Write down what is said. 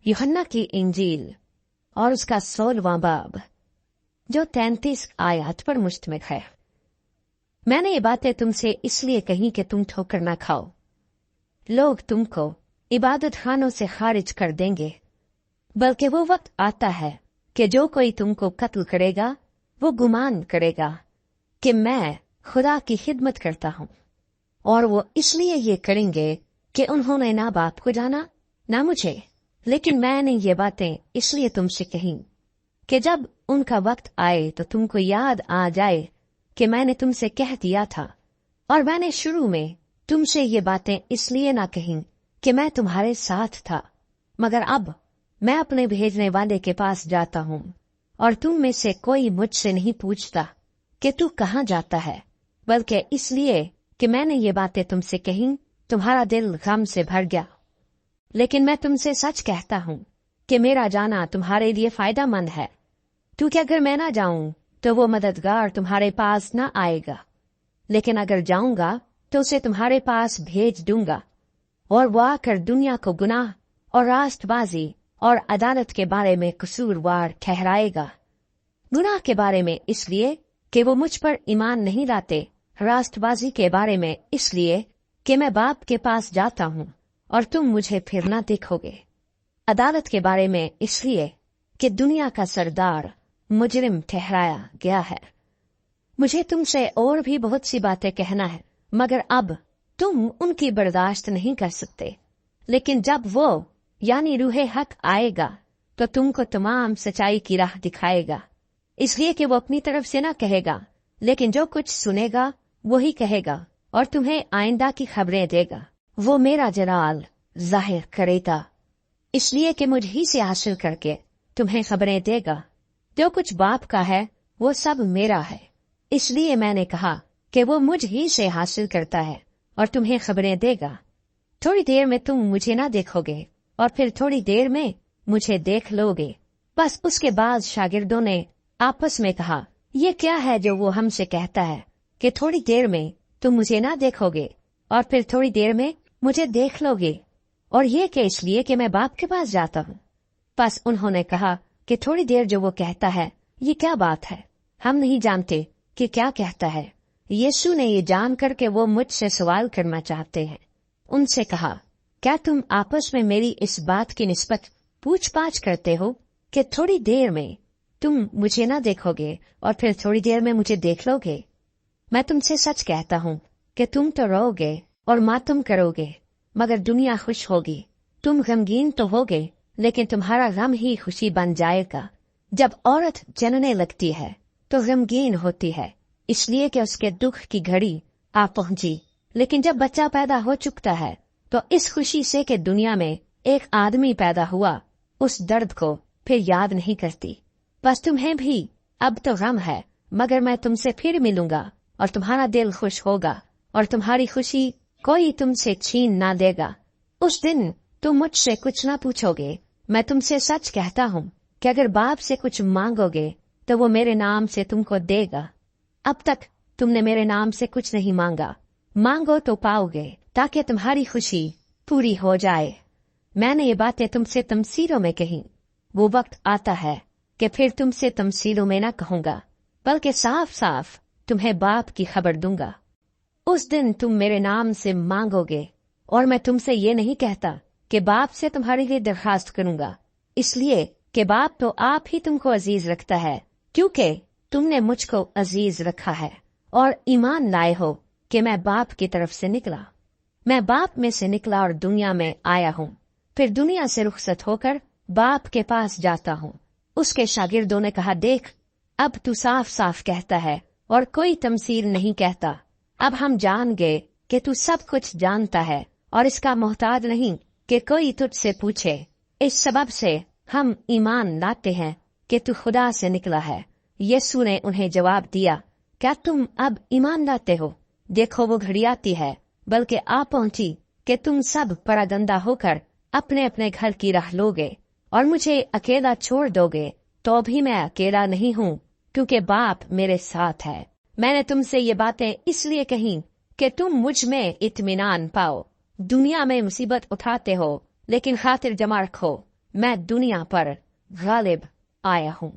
यूहन्ना की इंजील और उसका 16वां बाब जो 33 आयत पर मुश्तमिल है। मैंने ये बातें तुमसे इसलिए कही कि तुम ठोकर न खाओ। लोग तुमको इबादत खानों से खारिज कर देंगे, बल्कि वो वक्त आता है कि जो कोई तुमको कत्ल करेगा वो गुमान करेगा कि मैं खुदा की खिदमत करता हूँ, और वो इसलिए ये करेंगे कि उन्होंने ना बाप को जाना ना मुझे। लेकिन मैंने ये बातें इसलिए तुमसे कही कि जब उनका वक्त आए तो तुमको याद आ जाए कि मैंने तुमसे कह दिया था। और मैंने शुरू में तुमसे ये बातें इसलिए ना कही कि मैं तुम्हारे साथ था, मगर अब मैं अपने भेजने वाले के पास जाता हूँ, और तुम में से कोई मुझसे नहीं पूछता कि तू कहाँ जाता है, बल्कि इसलिए कि मैंने ये बातें तुमसे कही तुम्हारा दिल गम से भर गया। लेकिन मैं तुमसे सच कहता हूँ कि मेरा जाना तुम्हारे लिए फायदा मंद है, क्योंकि अगर मैं ना जाऊं तो वो मददगार तुम्हारे पास न आएगा, लेकिन अगर जाऊंगा तो उसे तुम्हारे पास भेज दूंगा, और वो आकर दुनिया को गुनाह और रास्तबाजी और अदालत के बारे में कसूरवार ठहराएगा। गुनाह के बारे में इसलिए कि वो मुझ पर ईमान नहीं लाते, रास्तबाजी के बारे में इसलिए कि मैं बाप के पास जाता हूँ और तुम मुझे फिर ना देखोगे, अदालत के बारे में इसलिए कि दुनिया का सरदार मुजरिम ठहराया गया है। मुझे तुमसे और भी बहुत सी बातें कहना है, मगर अब तुम उनकी बर्दाश्त नहीं कर सकते। लेकिन जब वो यानी रूहे हक आएगा तो तुमको तमाम सच्चाई की राह दिखाएगा, इसलिए कि वो अपनी तरफ से ना कहेगा, लेकिन जो कुछ सुनेगा वही कहेगा और तुम्हें आइंदा की खबरें देगा। वो मेरा जलाल जाहिर करेगा, इसलिए कि मुझ ही से हासिल करके तुम्हें खबरें देगा। जो कुछ बाप का है वो सब मेरा है, इसलिए मैंने कहा कि वो मुझ ही से हासिल करता है और तुम्हें खबरें देगा। थोड़ी देर में तुम मुझे ना देखोगे और फिर थोड़ी देर में मुझे देख लोगे। बस उसके बाद शागिर्दों ने आपस में कहा, ये क्या है जो वो हमसे कहता है कि थोड़ी देर में तुम मुझे ना देखोगे और फिर थोड़ी देर में मुझे देख लोगे, और ये कि इसलिए कि मैं बाप के पास जाता हूँ। बस उन्होंने कहा कि थोड़ी देर जो वो कहता है ये क्या बात है, हम नहीं जानते कि क्या कहता है। यीशु ने ये जानकर के वो मुझसे सवाल करना चाहते हैं, उनसे कहा, क्या तुम आपस में मेरी इस बात की निस्बत पूछ पाछ करते हो कि थोड़ी देर में तुम मुझे ना देखोगे और फिर थोड़ी देर में मुझे देख लोगे? मैं तुमसे सच कहता हूँ कि तुम तो रोओगे और मातम करोगे, मगर दुनिया खुश होगी। तुम गमगीन तो होगे, लेकिन तुम्हारा गम ही खुशी बन जाएगा। जब औरत जनने लगती है तो गमगीन होती है, इसलिए कि उसके दुख की घड़ी आ पहुंची, लेकिन जब बच्चा पैदा हो चुकता है तो इस खुशी से कि दुनिया में एक आदमी पैदा हुआ, उस दर्द को फिर याद नहीं करती। बस तुम्हें भी अब तो गम है, मगर मैं तुमसे फिर मिलूंगा और तुम्हारा दिल खुश होगा और तुम्हारी खुशी कोई तुमसे छीन ना देगा। उस दिन तुम मुझसे कुछ ना पूछोगे। मैं तुमसे सच कहता हूँ कि अगर बाप से कुछ मांगोगे तो वो मेरे नाम से तुमको देगा। अब तक तुमने मेरे नाम से कुछ नहीं मांगा, मांगो तो पाओगे, ताकि तुम्हारी खुशी पूरी हो जाए। मैंने ये बातें तुमसे तमसीलों में कही। वो वक्त आता है कि फिर तुमसे तमसीलों में ना कहूंगा, बल्कि साफ साफ तुम्हें बाप की खबर दूंगा। उस दिन तुम मेरे नाम से मांगोगे, और मैं तुमसे ये नहीं कहता कि बाप से तुम्हारे लिए दरखास्त करूंगा, इसलिए कि बाप तो आप ही तुमको अजीज रखता है, क्योंकि तुमने मुझको अजीज रखा है और ईमान लाए हो कि मैं बाप की तरफ से निकला। मैं बाप में से निकला और दुनिया में आया हूँ, फिर दुनिया से रुखसत होकर बाप के पास जाता हूँ। उसके शागिर्दों ने कहा, देख, अब तू साफ साफ कहता है और कोई तमसील नहीं कहता। अब हम जान गए कि तू सब कुछ जानता है और इसका मोहताज नहीं कि कोई तुझसे पूछे। इस सबब से हम ईमान लाते हैं कि तू खुदा से निकला है। यीशु ने उन्हें जवाब दिया, क्या तुम अब ईमान लाते हो? देखो वो घड़ी आती है, बल्कि आ पहुंची, कि तुम सब परागंदा होकर अपने अपने घर की राह लोगे और मुझे अकेला छोड़ दोगे। तो भी मैं अकेला नहीं हूँ, क्योंकि बाप मेरे साथ है। मैंने तुमसे ये बातें इसलिए कही कि तुम मुझ में इत्मीनान पाओ। दुनिया में मुसीबत उठाते हो, लेकिन खातिर जमा रखो, میں دنیا پر غالب آیا ہوں۔